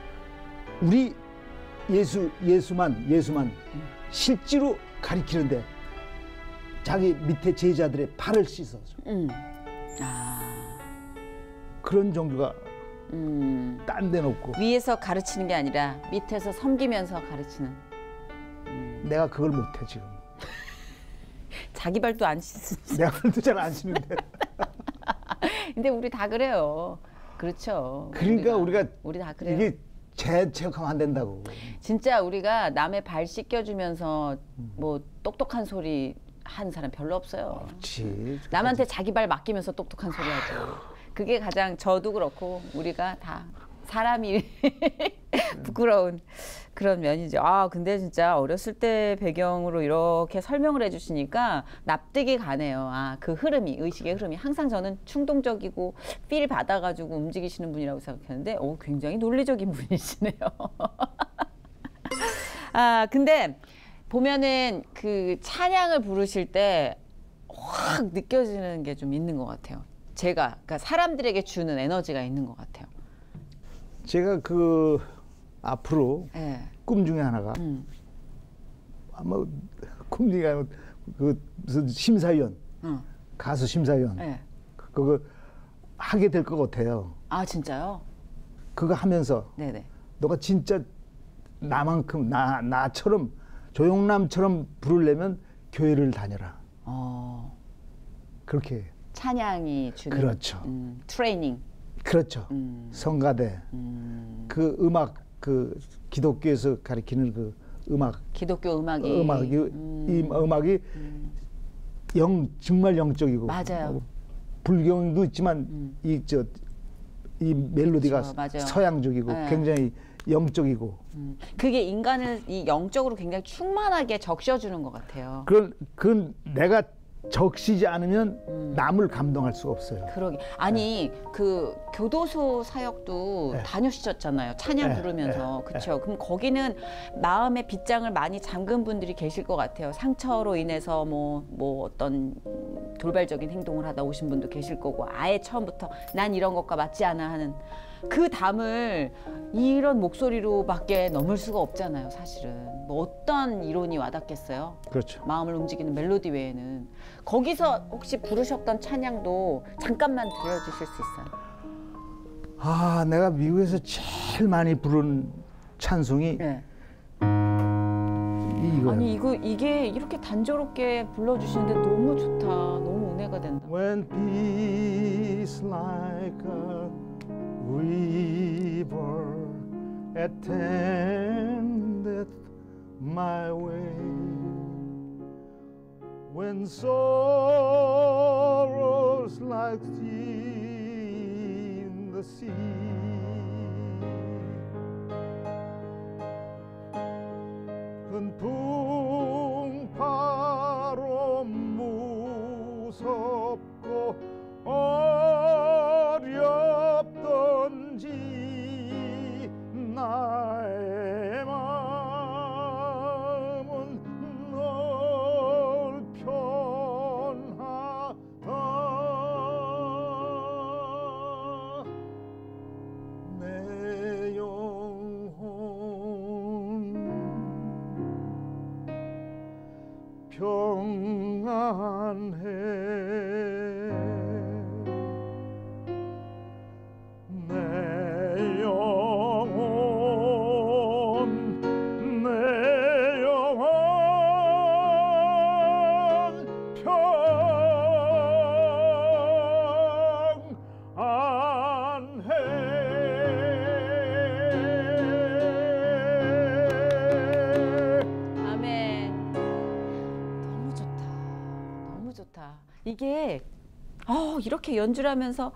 S3: 우리 예수만 실제로 가리키는데 자기 밑에 제자들의 발을 씻어서. 그런 종교가 딴 데는 없고.
S1: 위에서 가르치는 게 아니라 밑에서 섬기면서 가르치는.
S3: 내가 그걸 못해 지금.
S1: 자기 발도 안 씻는.
S3: 내가 발도 잘 안 씻는데.
S1: 근데 우리 다 그래요. 그렇죠.
S3: 그러니까
S1: 우리 다 그래요.
S3: 이게 체육하면 안 된다고.
S1: 진짜 우리가 남의 발 씻겨주면서 뭐 똑똑한 소리 하는 사람 별로 없어요.
S3: 그렇지.
S1: 남한테 자기 발 맡기면서 똑똑한 소리 하죠. 그게 가장 저도 그렇고 우리가 다 사람이 부끄러운 그런 면이죠. 근데 진짜 어렸을 때 배경으로 이렇게 설명을 해주시니까 납득이 가네요. 그 흐름이, 의식의 흐름이 항상 저는 충동적이고 필 받아가지고 움직이시는 분이라고 생각했는데 굉장히 논리적인 분이시네요. 근데 보면은 그 찬양을 부르실 때 확 느껴지는 게 좀 있는 것 같아요. 그러니까 사람들에게 주는 에너지가 있는 것 같아요.
S3: 제가 앞으로 꿈 중에 하나가 아마 꿈 중에 하나 무슨 심사위원, 가수 심사위원 그거 하게 될 것 같아요.
S1: 진짜요?
S3: 그거 하면서 너가 진짜 나만큼 나처럼 조영남처럼 부르려면 교회를 다녀라. 그렇게
S1: 찬양이 주는
S3: 그렇죠.
S1: 트레이닝.
S3: 그렇죠. 성가대 그 음악 기독교에서 가리키는 그 음악
S1: 기독교 음악이
S3: 이 음악이 정말 영적이고
S1: 맞아요.
S3: 불경도 있지만 이 멜로디가
S1: 그렇죠.
S3: 서양적이고 굉장히 영적이고
S1: 그게 인간을 이 영적으로 굉장히 충만하게 적셔주는 것 같아요.
S3: 그건 내가 적시지 않으면 남을 감동할 수가 없어요.
S1: 그러게. 그 교도소 사역도 다녀오셨잖아요. 찬양 부르면서. 그렇죠. 그럼 거기는 마음의 빗장을 많이 잠근 분들이 계실 것 같아요. 상처로 인해서 뭐 어떤 돌발적인 행동을 하다 오신 분도 계실 거고 아예 처음부터 난 이런 것과 맞지 않아 하는 그 담을 이런 목소리로밖에 넘을 수가 없잖아요. 사실은 뭐 어떤 이론이 와닿겠어요.
S3: 그렇죠.
S1: 마음을 움직이는 멜로디 외에는. 거기서 혹시 부르셨던 찬양도 잠깐만 들려주실 수 있어요?
S3: 내가 미국에서 제일 많이 부른 찬송이 이거예요.
S1: 이게 이렇게 단조롭게 불러주시는데 너무 좋다. 너무 은혜가 된다.
S3: When peace like a river attendeth my way, when sorrows like sea in the sea, 큰 풍파로 무섭고 어렵던지 나의 마음은 널 편하다. 내 영혼 평안해.
S1: 이게 이렇게 연주를 하면서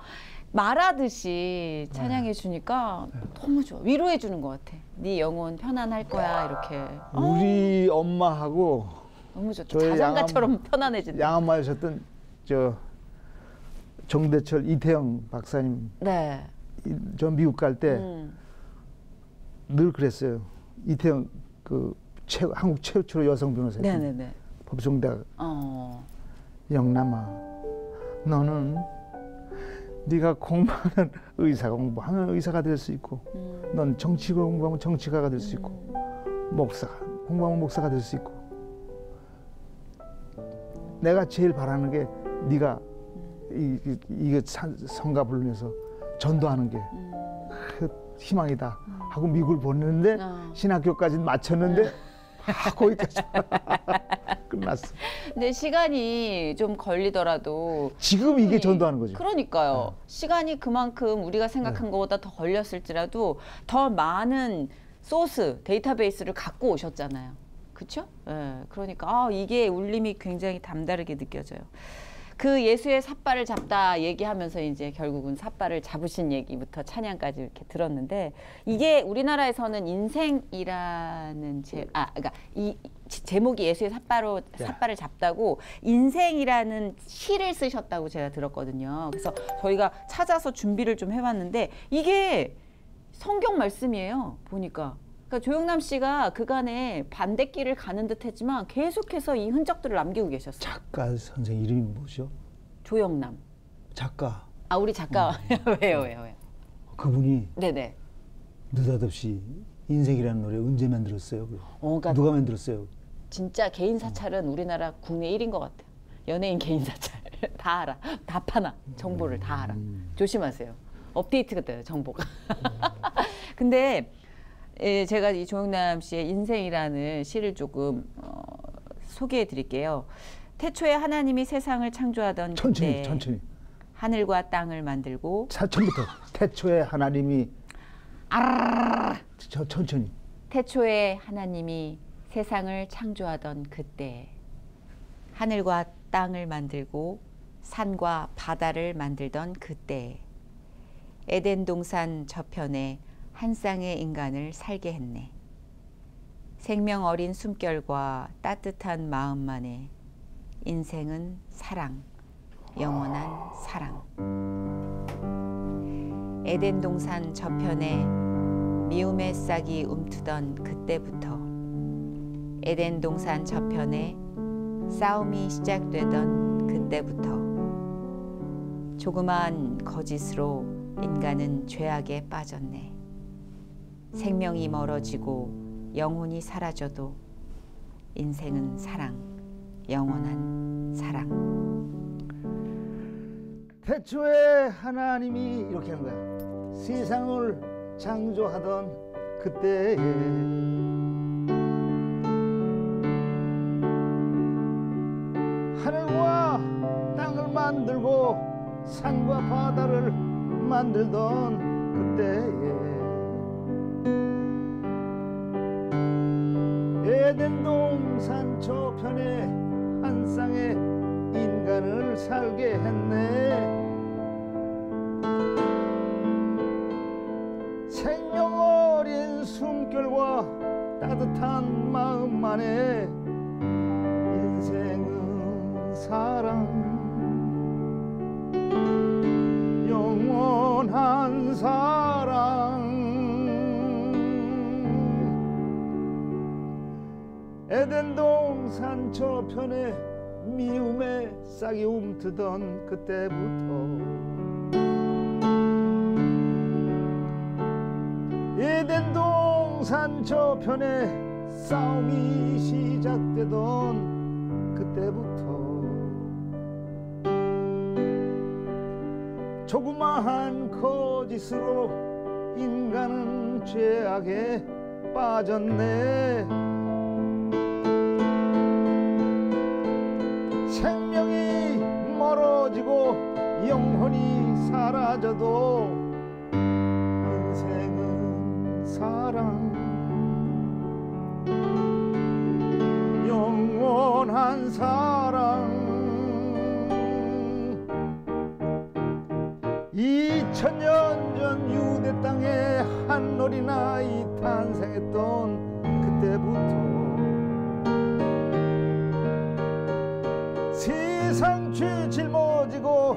S1: 말하듯이 찬양해 주니까 너무 좋아. 위로해 주는 것 같아. 네 영혼 편안할 거야 이렇게.
S3: 우리 엄마하고
S1: 너무 좋다. 자장가처럼 편안해진다.
S3: 양엄마셨던 정대철, 이태영 박사님.
S1: 네.
S3: 저 미국 갈 때 늘 그랬어요. 이태영 한국 최초로 여성 변호사였어요.
S1: 네네네.
S3: 법정대학. 영남아, 너는 네가 공부하면 의사가 공부하면 의사가 될 수 있고, 넌 정치가 공부하면 정치가가 될 수 있고, 목사가 공부하면 목사가 될 수 있고. 내가 제일 바라는 게 네가 이게 성가 부르면서 전도하는 게 희망이다 하고 미국을 보냈는데 신학교까지는 마쳤는데 거기까지 끝났어.
S1: 근데 시간이 좀 걸리더라도
S3: 지금 이게 전도하는 거죠.
S1: 그러니까요. 시간이 그만큼 우리가 생각한 것보다 더 걸렸을지라도 더 많은 소스, 데이터베이스를 갖고 오셨잖아요. 그렇죠? 네. 그러니까 이게 울림이 굉장히 남다르게 느껴져요. 그 예수의 sat발을 잡다 얘기하면서 이제 결국은 삿발을 잡으신 얘기부터 찬양까지 이렇게 들었는데, 이게 우리나라에서는 인생이라는 그러니까 이 제목이 예수의 삿발을 잡다고 인생이라는 시를 쓰셨다고 제가 들었거든요. 그래서 저희가 찾아서 준비를 좀 해봤는데 이게 성경 말씀이에요. 보니까. 그러니까 조영남 씨가 그간에 반대길을 가는 듯했지만 계속해서 이 흔적들을 남기고 계셨어요.
S3: 작가 선생 이름이 뭐죠?
S1: 조영남.
S3: 작가.
S1: 우리 작가. 왜요?
S3: 그분이
S1: 네네.
S3: 느닷없이 인생이라는 노래 언제 만들었어요? 그러니까 누가 만들었어요?
S1: 진짜 개인 사찰은 우리나라 국내 1인 것 같아요. 연예인 개인 사찰 다 알아. 다 파나. 정보를 다 알아. 조심하세요. 업데이트가 돼요, 정보가. 근데 제가 이 조영남 씨의 인생이라는 시를 조금 소개해 드릴게요. 태초에 하나님이 세상을 창조하던 그때
S3: 천천히
S1: 하늘과 땅을 만들고
S3: 처음부터 태초에 하나님이 천천히
S1: 태초에 하나님이 세상을 창조하던 그때 하늘과 땅을 만들고 산과 바다를 만들던 그때 에덴 동산 저편에 한 쌍의 인간을 살게 했네. 생명 어린 숨결과 따뜻한 마음만에 인생은 사랑, 영원한 사랑. 에덴 동산 저편에 미움의 싹이 움트던 그때부터 에덴 동산 저편에 싸움이 시작되던 그때부터 조그마한 거짓으로 인간은 죄악에 빠졌네. 생명이 멀어지고 영혼이 사라져도 인생은 사랑, 영원한 사랑.
S3: 태초에 하나님이 이렇게 하는 거야. 세상을 창조하던 그때에 하늘과 땅을 만들고 산과 바다를 만들던 그때에 에덴 동산 저편에 한 쌍의 인간을 살게 했네. 생명 어린 숨결과 따뜻한 마음만에 인생은 사랑, 영원한 사랑. 에덴 동산 저편에 미움의 싹이 움트던 그때부터 에덴 동산 저편에 싸움이 시작되던 그때부터 조그마한 거짓으로 인간은 죄악에 빠졌네. 생명이 멀어지고 영혼이 사라져도 인생은 사랑, 영원한 사랑. 2000년 전 유대 땅에 한 어린아이 탄생했던 그때부터 세상 죄 짊어지고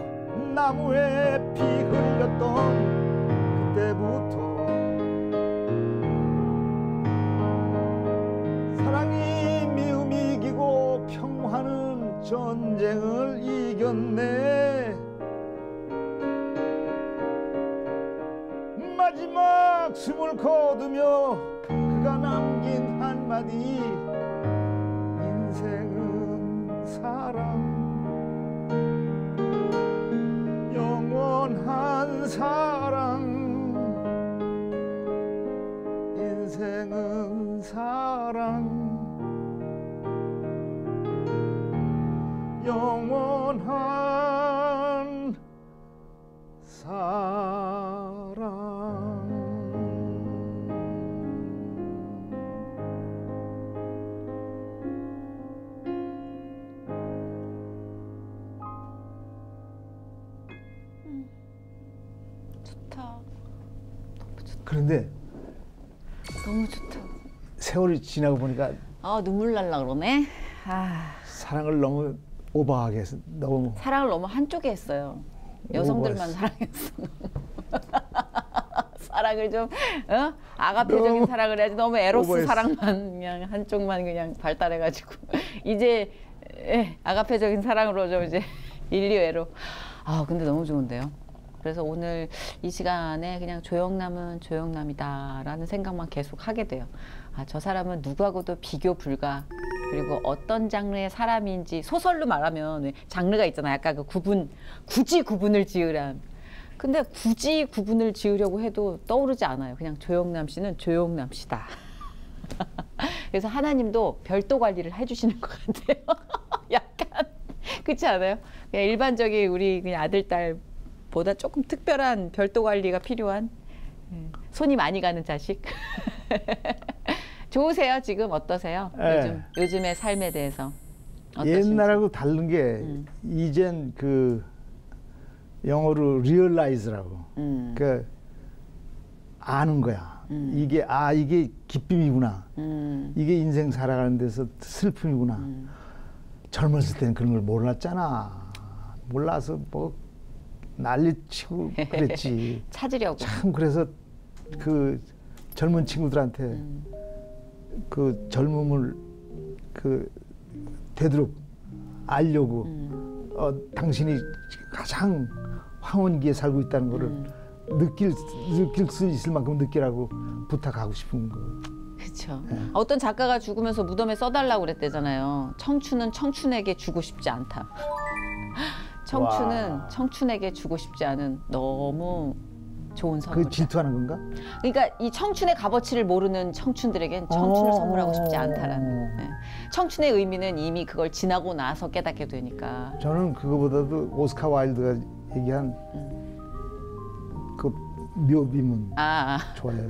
S3: 나무에 피 흘렸던 그때부터 사랑이 미움이 이기고 평화는 전쟁을 이겼네. 마지막 숨을 거두며 그가 남긴 한마디 인생은 사랑 영원한 사랑 인생은 사랑 영원한 사랑.
S1: 좋다. 너무 좋다.
S3: 그런데
S1: 너무 좋다.
S3: 세월이 지나고 보니까
S1: 아 눈물 날라 그러네.
S3: 사랑을 너무 오버하게 해서 너무
S1: 사랑을 너무 한쪽에 했어요. 여성들만 사랑했어. 사랑을 좀 아가페적인 사랑을 해야지 너무 에로스 오버했어. 사랑만 그냥 한쪽만 그냥 발달해가지고 이제 아가페적인 사랑으로 좀 이제 인류애로. 근데 너무 좋은데요. 그래서 오늘 이 시간에 그냥 조영남은 조영남이다라는 생각만 계속 하게 돼요. 저 사람은 누구하고도 비교 불가. 그리고 어떤 장르의 사람인지 소설로 말하면 장르가 있잖아요. 약간 그 굳이 구분을 지으란. 근데 굳이 구분을 지으려고 해도 떠오르지 않아요. 그냥 조영남 씨는 조영남 씨다. 그래서 하나님도 별도 관리를 해주시는 것 같아요. 약간 그렇지 않아요? 그냥 일반적인 우리 그냥 아들 딸보다 조금 특별한 별도 관리가 필요한 손이 많이 가는 자식. 좋으세요? 지금 어떠세요? 요즘의 삶에 대해서 어떠신지?
S3: 옛날하고 다른 게 이젠 그 영어로 realize라고 그 아는 거야. 이게 기쁨이구나. 이게 인생 살아가는 데서 슬픔이구나. 젊었을 때는 그런 걸 몰랐잖아. 몰라서 뭐 난리치고 그랬지.
S1: 찾으려고.
S3: 참 그래서 그 젊은 친구들한테 그 젊음을 그 되도록 알려고 당신이 가장 황혼기에 살고 있다는 거를 느낄 수 있을 만큼 느끼라고 부탁하고 싶은 거.
S1: 그렇죠. 어떤 작가가 죽으면서 무덤에 써달라고 그랬대잖아요. 청춘은 청춘에게 주고 싶지 않다. 청춘은 청춘에게 주고 싶지 않은 너무 좋은 선물이다.
S3: 그 질투하는 건가?
S1: 그러니까 이 청춘의 값어치를 모르는 청춘들에겐 청춘을 선물하고 싶지 않다라는. 청춘의 의미는 이미 그걸 지나고 나서 깨닫게 되니까.
S3: 저는 그거보다도 오스카 와일드가 얘기한 그 묘비문 좋아해요.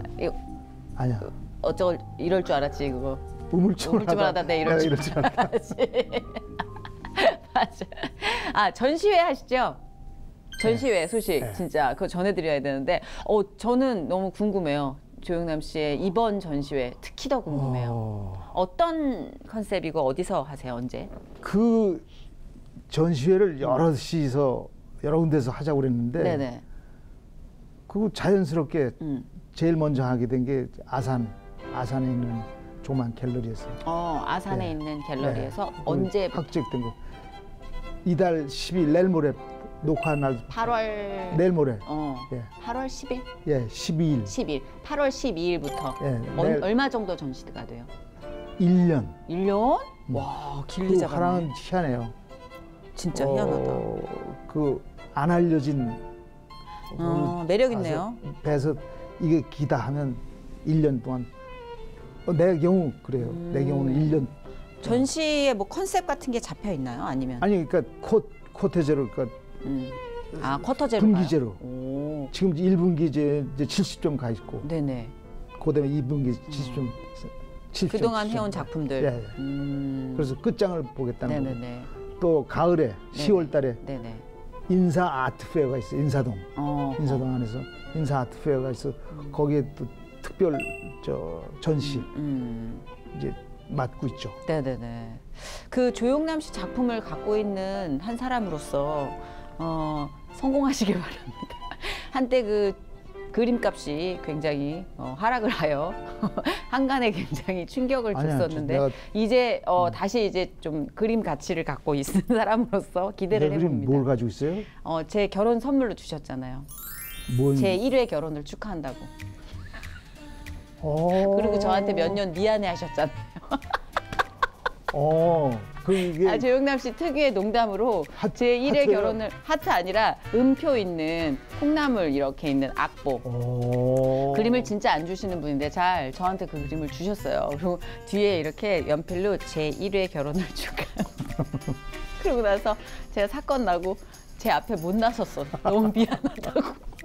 S3: 아니야.
S1: 어쩌고 이럴 줄 알았지 그거.
S3: 우물쭈물하다
S1: 내 이럴 줄 알았지. 맞아. 전시회 하시죠? 전시회 소식 진짜 그거 전해드려야 되는데 저는 너무 궁금해요. 조영남 씨의 이번 전시회 특히 더 궁금해요. 어떤 컨셉이고 어디서 하세요? 언제?
S3: 그 전시회를 여럿이서 여러 군데서 하자고 그랬는데
S1: 네네.
S3: 그거 자연스럽게 제일 먼저 하게 된 게 아산에 있는 조만 갤러리에서.
S1: 아산에 있는 갤러리에서 언제
S3: 확정된 거. 이달 10일 내일 모레 녹화 날
S1: 8월
S3: 내일 모레.
S1: 8월 10일?
S3: 예, 12일.
S1: 10일. 8월 12일부터 얼마 정도 전시가 돼요?
S3: 1년.
S1: 1년? 와, 길게 잡았네.
S3: 하나는 희한해요.
S1: 진짜 희한하다.
S3: 그 안 알려진
S1: 매력 있네요.
S3: 배에서 이게 기다 하면 1년 동안 내 경우 그래요. 내 경우는 1년.
S1: 전시에 뭐 컨셉 같은 게 잡혀 있나요? 아니면?
S3: 아니 그러니까 코테제로 그러니까
S1: 쿼터제로
S3: 분기제로. 지금 1분기 이제 70점 가 있고.
S1: 네네.
S3: 그다음에 2분기 70점. 70점
S1: 그동안 해온 작품들.
S3: 예. 그래서 끝장을 보겠다는 거고.
S1: 네네네.
S3: 또 가을에 10월 달에
S1: 네네.
S3: 인사 아트 페어가 있어요. 인사동. 인사동 안에서 인사 아트 페어가 있어. 거기에 또 특별 전시 이제 맡고 있죠.
S1: 네네네. 그 조영남 씨 작품을 갖고 있는 한 사람으로서 성공하시길 바랍니다. 한때 그 그림값이 굉장히 하락을 하여 한간에 굉장히 충격을 줬었는데 이제 다시 이제 좀 그림 가치를 갖고 있는 사람으로서 기대를 해봅니다.
S3: 뭘 가지고 있어요?
S1: 제 결혼 선물로 주셨잖아요. 제 1회 결혼을 축하한다고. 그리고 저한테 몇 년 미안해 하셨잖아요.
S3: 이게
S1: 조영남 씨 특유의 농담으로 제 1회 결혼을 하트 아니라 음표 있는 콩나물 이렇게 있는 악보. 그림을 진짜 안 주시는 분인데 저한테 그 그림을 주셨어요. 그리고 뒤에 이렇게 연필로 제 1회 결혼을 축하합니다. 그러고 나서 제가 사건 나고 제 앞에 못 나섰어. 너무 미안하다고.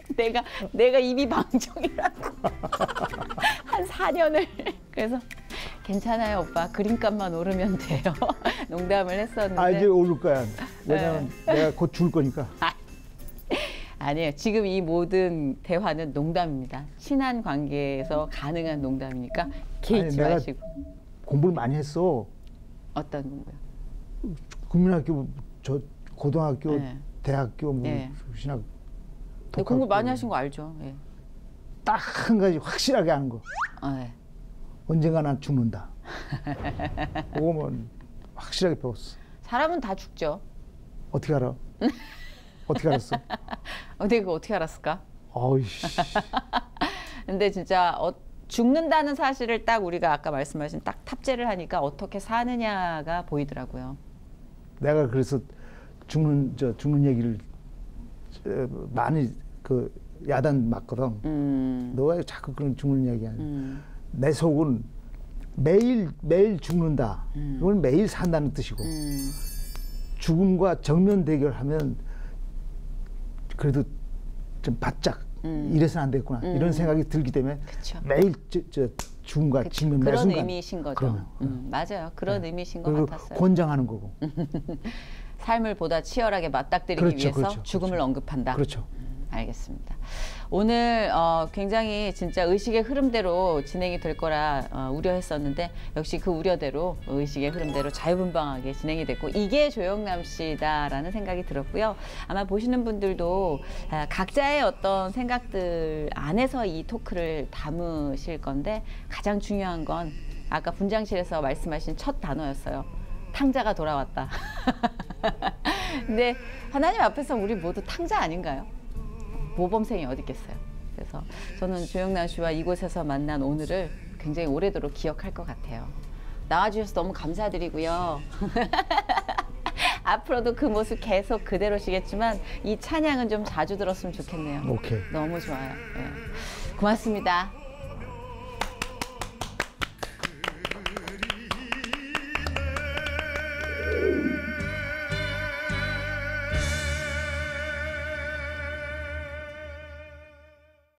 S1: 내가 입이 방정이라고. 한 4년을. 그래서 괜찮아요, 오빠. 그림값만 오르면 돼요. 농담을 했었는데.
S3: 이제 오를 거야. 왜냐면 내가 곧 줄 거니까.
S1: 아니에요. 지금 이 모든 대화는 농담입니다. 친한 관계에서 가능한 농담이니까 개의치 마시고.
S3: 공부를 많이 했어.
S1: 어떤 공부요?
S3: 국민학교, 고등학교, 대학교, 신학.
S1: 공부 많이 하신 거 알죠? 예.
S3: 딱 한 가지 확실하게 아는 거. 언젠가 난 죽는다. 그거만 확실하게 배웠어.
S1: 사람은 다 죽죠.
S3: 어떻게 알아? 어떻게 알았어?
S1: 내가 어떻게 알았을까?
S3: 어이씨.
S1: 근데 진짜 죽는다는 사실을 딱 우리가 아까 말씀하신 딱 탑재를 하니까 어떻게 사느냐가 보이더라고요.
S3: 내가 그래서 죽는 얘기를 많이 야단 맞거든. 너 왜 자꾸 그런 죽는 얘기 하냐. 내 속은 매일 죽는다. 그건 매일 산다는 뜻이고 죽음과 정면 대결하면 그래도 좀 바짝 이래서는 안 되겠구나 이런 생각이 들기 때문에
S1: 그쵸.
S3: 매일 죽음과 직면
S1: 그런
S3: 순간.
S1: 의미이신 거죠. 맞아요. 그런 의미이신 것 같았어요.
S3: 권장하는 거고.
S1: 삶을 보다 치열하게 맞닥뜨리기 위해서 죽음을 언급한다.
S3: 그렇죠.
S1: 알겠습니다. 오늘 굉장히 진짜 의식의 흐름대로 진행이 될 거라 우려했었는데 역시 그 우려대로 의식의 흐름대로 자유분방하게 진행이 됐고 이게 조영남 씨다라는 생각이 들었고요. 아마 보시는 분들도 각자의 어떤 생각들 안에서 이 토크를 담으실 건데 가장 중요한 건 아까 분장실에서 말씀하신 첫 단어였어요. 탕자가 돌아왔다. 근데 하나님 앞에서 우리 모두 탕자 아닌가요? 모범생이 어디 있겠어요. 그래서 저는 조영남 씨와 이곳에서 만난 오늘을 굉장히 오래도록 기억할 것 같아요. 나와주셔서 너무 감사드리고요. 앞으로도 그 모습 계속 그대로시겠지만 이 찬양은 좀 자주 들었으면 좋겠네요.
S3: 오케이.
S1: 너무 좋아요. 네. 고맙습니다.